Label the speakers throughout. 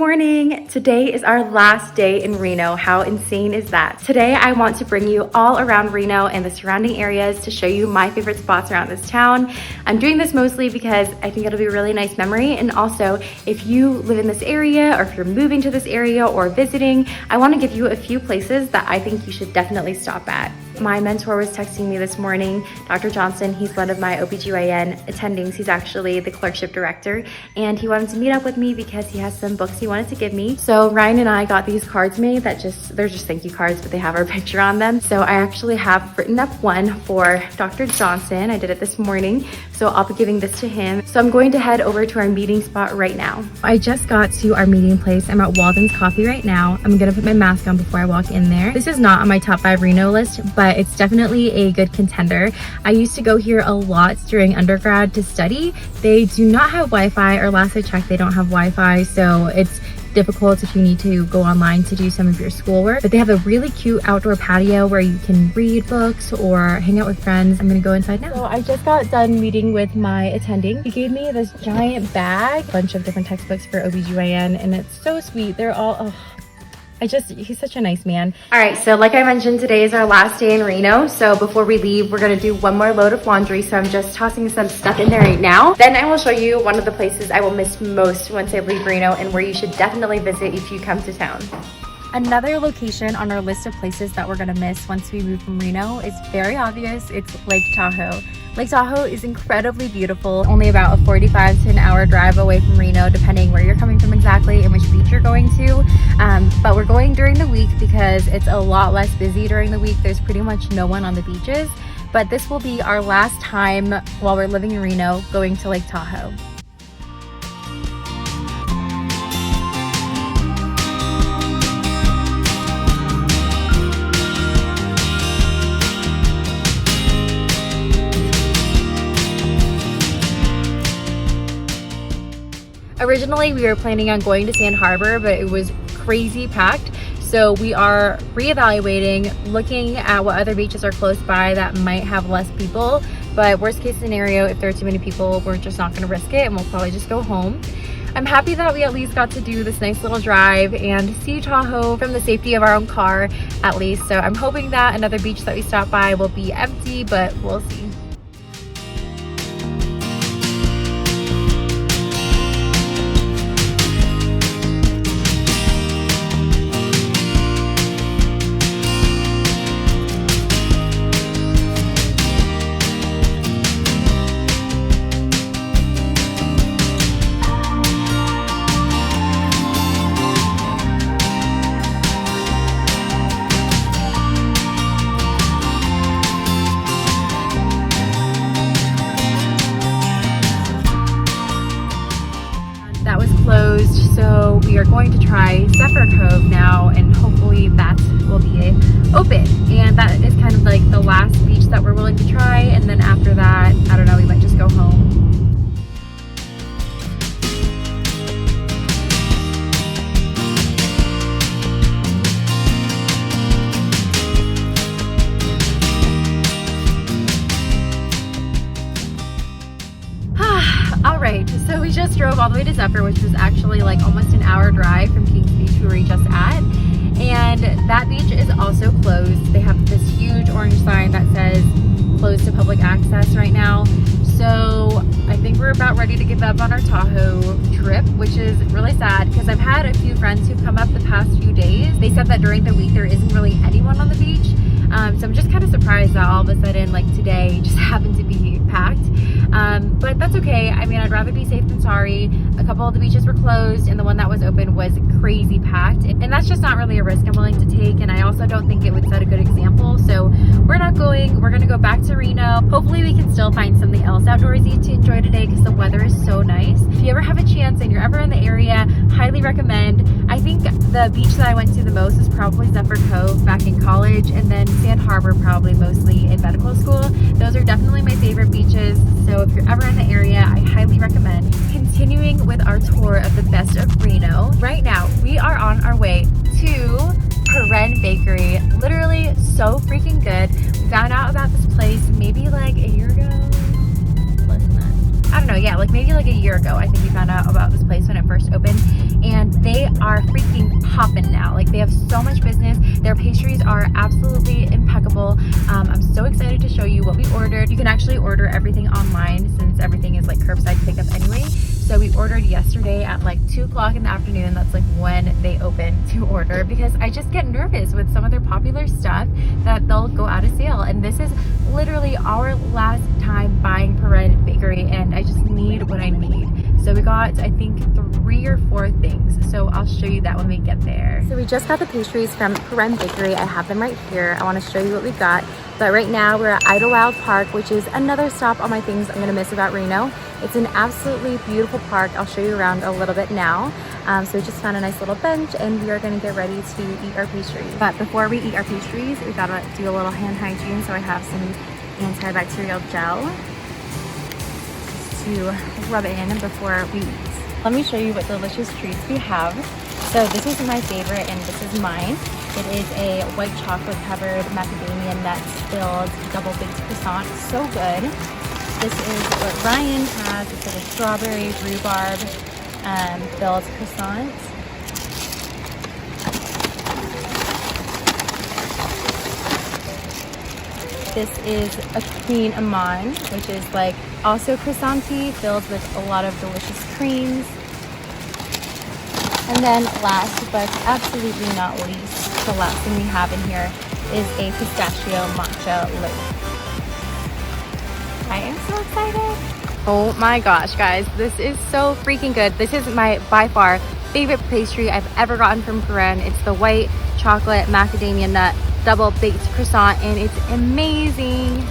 Speaker 1: morning. Today is our last day in Reno. How insane is that? Today I want to bring you all around Reno and the surrounding areas to show you my favorite spots around this town. I'm doing this mostly because I think it'll be a really nice memory, and also if you live in this area or if you're moving to this area or visiting, I want to give you a few places that I think you should definitely stop at. My mentor was texting me this morning, Dr. Johnson. He's one of my OBGYN attendings. He's actually the clerkship director, and he wanted to meet up with me because he has some books he wanted to give me. So Ryan and I got these cards made that they're just thank you cards, but they have our picture on them. So I actually have written up one for Dr. Johnson. I did it this morning, so I'll be giving this to him. So I'm going to head over to our meeting spot right now. I just got to our meeting place. I'm at Walden's Coffee right now. I'm gonna put my mask on before I walk in there. This is not on my top 5 Reno list, but it's definitely a good contender. I used to go here a lot during undergrad to study. They do not have Wi-Fi, or last I checked, they don't have Wi-Fi, so it's difficult if you need to go online to do some of your schoolwork. But they have a really cute outdoor patio where you can read books or hang out with friends. I'm gonna go inside now. So I just got done meeting with my attending. He gave me this giant bag, a bunch of different textbooks for OBGYN, and it's so sweet. They're all, he's such a nice man. All right, so like I mentioned, today is our last day in Reno. So before we leave, we're gonna do one more load of laundry. So I'm just tossing some stuff in there right now. Then I will show you one of the places I will miss most once I leave Reno and where you should definitely visit if you come to town. Another location on our list of places that we're gonna miss once we move from Reno is very obvious. It's Lake Tahoe. Lake Tahoe is incredibly beautiful, only about a 45 to an hour drive away from Reno, depending where you're coming from exactly and which beach you're going to. But we're going during the week because it's a lot less busy during the week. There's pretty much no one on the beaches, but this will be our last time while we're living in Reno going to Lake Tahoe. Originally, we were planning on going to Sand Harbor, but it was crazy packed. So we are reevaluating, looking at what other beaches are close by that might have less people. But worst case scenario, if there are too many people, we're just not gonna risk it and we'll probably just go home. I'm happy that we at least got to do this nice little drive and see Tahoe from the safety of our own car, at least. So I'm hoping that another beach that we stop by will be empty, but we'll see. Closed, so we are going to try Zephyr Cove now, and hopefully that will be open. And that is kind of like the last beach that we're willing to try, and then after that, I don't know, we might just go home. All right, so we just drove all the way to Zephyr, which was actually like almost an hour drive from Kings Beach, where we were just at. And that beach is also closed. They have this huge orange sign that says closed to public access right now. So I think we're about ready to give up on our Tahoe trip, which is really sad because I've had a few friends who've come up the past few days. They said that during the week there isn't really anyone on the beach. So I'm just kind of surprised that all of a sudden, like today, just happened to be packed. But that's okay. I mean, I'd rather be safe than sorry. A couple of the beaches were closed and the one that was open was crazy packed. And that's just not really a risk I'm willing to take. And I also don't think it would set a good example. So we're not going. We're going to go back to Reno. Hopefully we can still find something else outdoorsy to enjoy today because the weather is so nice. If you ever have a chance and you're ever in the area, highly recommend. I think the beach that I went to the most is probably Zephyr Cove back in college, and then Sand Harbor probably mostly in medical school. Those are definitely my favorite beaches. So if you're ever in the area, I highly recommend. Continuing with our tour of the best of Reno. Right now, we are on our way to Peren Bakery. Literally so freaking good. We found out about this place maybe like a year ago. Less than that. I don't know. know, yeah, like maybe like a year ago, I think we found out about this place when it first opened, and they are freaking popping now. Like they have so much business. Their pastries are absolutely impeccable. I'm so excited to show you what we ordered. You can actually order everything online since everything is like curbside pickup anyway. So we ordered yesterday at like 2 o'clock in the afternoon. That's like when they open to order, because I just get nervous with some of their popular stuff that they'll go out of sale. And this is literally our last time buying Peren Bakery, and I just need what I need. So we got, I think, 3 or 4 things. So I'll show you that when we get there. So we just got the pastries from Peren Bakery. I have them right here. I want to show you what we got. But right now we're at Idlewild Park, which is another stop on my things I'm going to miss about Reno. It's an absolutely beautiful park. I'll show you around a little bit now. So we just found a nice little bench, and we are going to get ready to eat our pastries. But before we eat our pastries, we got to do a little hand hygiene. So I have some antibacterial gel to rub it in before we eat. Let me show you what delicious treats we have. So this is my favorite, and this is mine. It is a white chocolate covered macadamia nuts filled double baked croissant. So good. This is what Ryan has. It's like a strawberry rhubarb filled croissant. This is a queen amande, which is like also croissanty filled with a lot of delicious creams. And then last but absolutely not least, the last thing we have in here is a pistachio matcha loaf. I am so excited. Oh my gosh, guys, this is so freaking good. This is my by far favorite pastry I've ever gotten from Peren. It's the white chocolate macadamia nut double baked croissant, and it's amazing.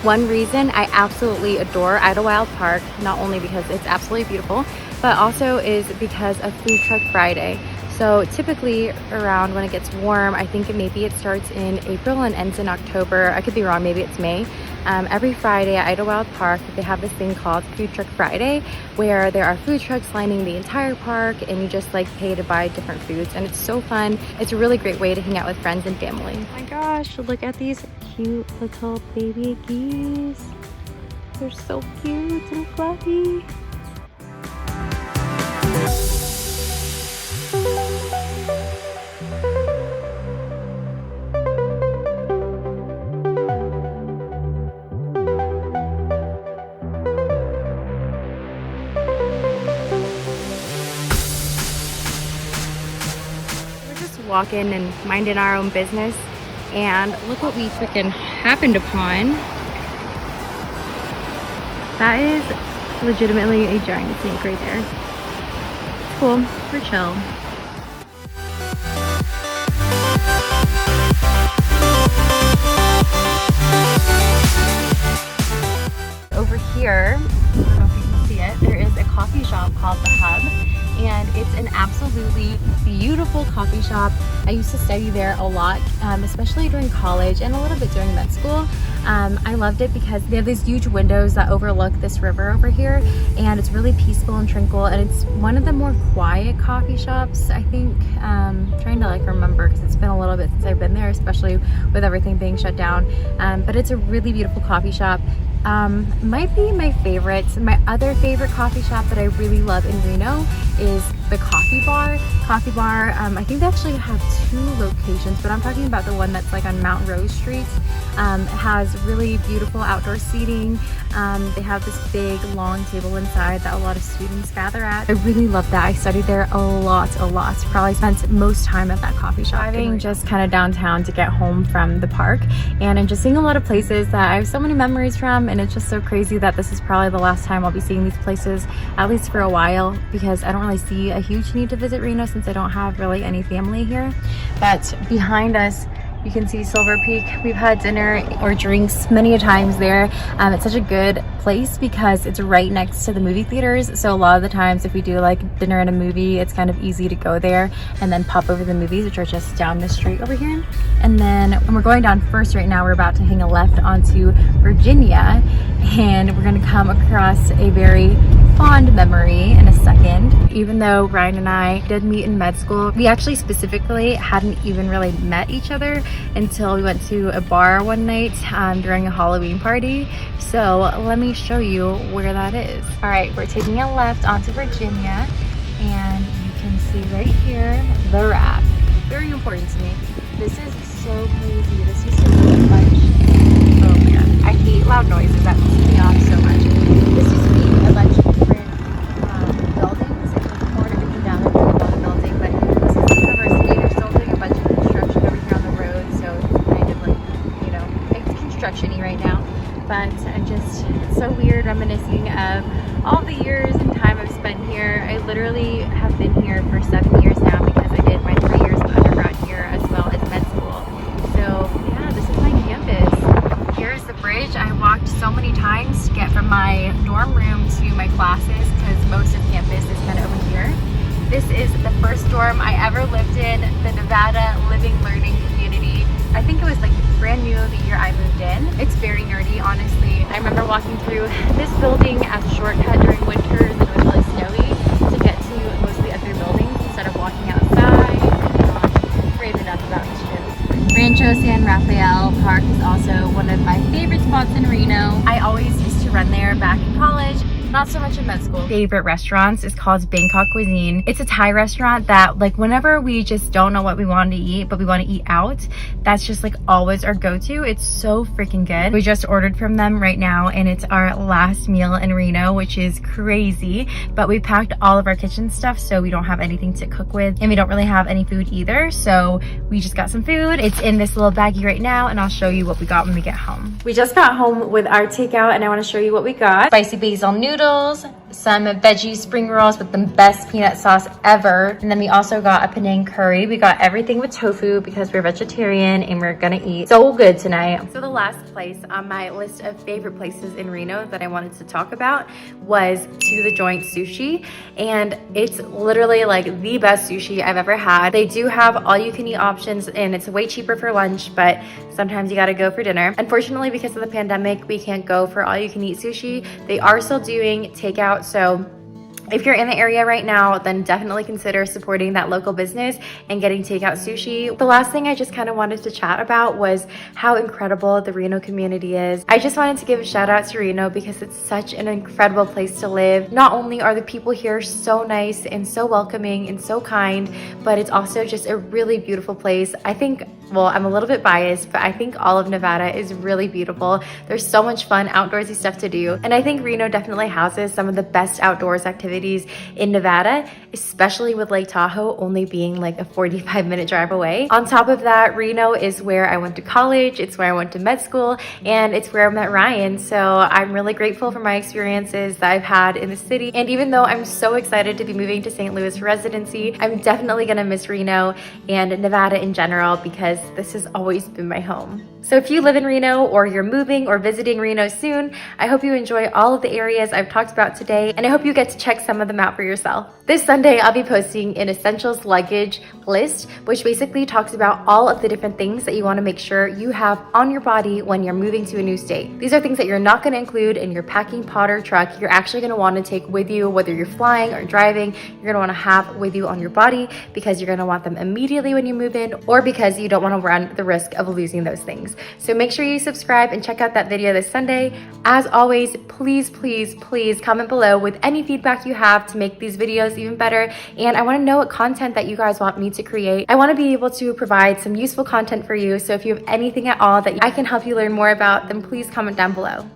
Speaker 1: One reason I absolutely adore Idlewild Park, not only because it's absolutely beautiful, but also is because of Food Truck Friday. So typically around when it gets warm, I think maybe it starts in April and ends in October. I could be wrong, maybe it's May. Every Friday at Idlewild Park, they have this thing called Food Truck Friday, where there are food trucks lining the entire park, and you just like pay to buy different foods, and it's so fun. It's a really great way to hang out with friends and family. Oh my gosh, look at these cute little baby geese. They're so cute and fluffy. Walking and minding our own business, and look what we freaking happened upon. That is legitimately a giant snake right there. It's cool. We're chill. Over here, I don't know if you can see it, there is a coffee shop called The Hub. And it's an absolutely beautiful coffee shop. I used to study there a lot, especially during college and a little bit during med school. I loved it because they have these huge windows that overlook this river over here, and it's really peaceful and tranquil, and it's one of the more quiet coffee shops, I think. Trying to like remember, because it's been a little bit since I've been there, especially with everything being shut down. But it's a really beautiful coffee shop. Might be my favorite. My other favorite coffee shop that I really love in Reno is the Coffee Bar. Coffee Bar, I think they actually have 2 locations, but I'm talking about the one that's like on Mount Rose Street. It has really beautiful outdoor seating. They have this big long table inside that a lot of students gather at. I really love that. I studied there a lot. Probably spent most time at that coffee shop. Driving just kind of downtown to get home from the park, and I'm just seeing a lot of places that I have so many memories from, and it's just so crazy that this is probably the last time I'll be seeing these places, at least for a while, because I don't really see a huge need to visit Reno since I don't have really any family here. But behind us, you can see Silver Peak. We've had dinner or drinks many a times there. It's such a good place because it's right next to the movie theaters. So a lot of the times if we do like dinner and a movie, it's kind of easy to go there and then pop over the movies, which are just down the street over here. And then when we're going down first right now, we're about to hang a left onto Virginia, and we're gonna come across a very fond memory in a second. Even though Ryan and I did meet in med school, we actually specifically hadn't even really met each other until we went to a bar one night during a Halloween party. So let me show you where that is. All right, we're taking a left onto Virginia, and you can see right here the Wrap. Very important to me. This is so crazy. This used to be a bunch. Oh man, I hate loud noises. That pisses me off so much. This used to be a bunch of different buildings. If you poured everything down, there would be one building. But this is the university. They're still doing a bunch of construction over here on the road, so it's kind of like, you know, it's construction-y right now. But it's so weird reminiscing of all the years and time I've spent here. I literally have been here for 7 years now because I did my 3 years of undergrad here as well as med school. So yeah, this is my campus. Here's the bridge. I walked so many times to get from my dorm room to my classes because most of campus is kind of over here. This is the first dorm I ever lived in, the Nevada Living Learning Community. I think it was like brand new the year I moved in. It's very nerdy, honestly. I remember walking through this building as a shortcut during winters and it was really snowy to get to most of the other buildings instead of walking outside. Brave enough about this gym. Rancho San Rafael Park is also one of my favorite spots in Reno. I always used to run there back in college. Not so much in med school. Favorite restaurants is called Bangkok Cuisine. It's a Thai restaurant that like whenever we just don't know what we want to eat, but we want to eat out, that's just like always our go-to. It's so freaking good. We just ordered from them right now and it's our last meal in Reno, which is crazy. But we packed all of our kitchen stuff so we don't have anything to cook with and we don't really have any food either. So we just got some food. It's in this little baggie right now and I'll show you what we got when we get home. We just got home with our takeout and I want to show you what we got. Spicy basil noodles, some veggie spring rolls with the best peanut sauce ever. And then we also got a Penang curry. We got everything with tofu because we're vegetarian and we're gonna eat so good tonight. So the last place on my list of favorite places in Reno that I wanted to talk about was To The Joint Sushi. And it's literally like the best sushi I've ever had. They do have all you can eat options and it's way cheaper for lunch, but sometimes you gotta go for dinner. Unfortunately, because of the pandemic, we can't go for all you can eat sushi. They are still doing takeout, so if you're in the area right now, then definitely consider supporting that local business and getting takeout sushi. The last thing I just kind of wanted to chat about was how incredible the Reno community is. I just wanted to give a shout out to Reno because it's such an incredible place to live. Not only are the people here so nice and so welcoming and so kind, but it's also just a really beautiful place. I think, well, I'm a little bit biased, but I think all of Nevada is really beautiful. There's so much fun outdoorsy stuff to do. And I think Reno definitely houses some of the best outdoors activities in Nevada, especially with Lake Tahoe only being like a 45-minute drive away. On top of that, Reno is where I went to college, it's where I went to med school, and it's where I met Ryan. So I'm really grateful for my experiences that I've had in the city. And even though I'm so excited to be moving to St. Louis for residency, I'm definitely gonna miss Reno and Nevada in general because this has always been my home. So if you live in Reno or you're moving or visiting Reno soon, I hope you enjoy all of the areas I've talked about today, and I hope you get to check some of them out for yourself. This Sunday, I'll be posting an essentials luggage list, which basically talks about all of the different things that you want to make sure you have on your body when you're moving to a new state. These are things that you're not going to include in your packing pod or truck. You're actually going to want to take with you, whether you're flying or driving. You're going to want to have with you on your body because you're going to want them immediately when you move in, or because you don't want to run the risk of losing those things. So make sure you subscribe and check out that video this Sunday. As always, please, please, please comment below with any feedback you have to make these videos even better. And I want to know what content that you guys want me to create. I want to be able to provide some useful content for you. So if you have anything at all that I can help you learn more about, then please comment down below.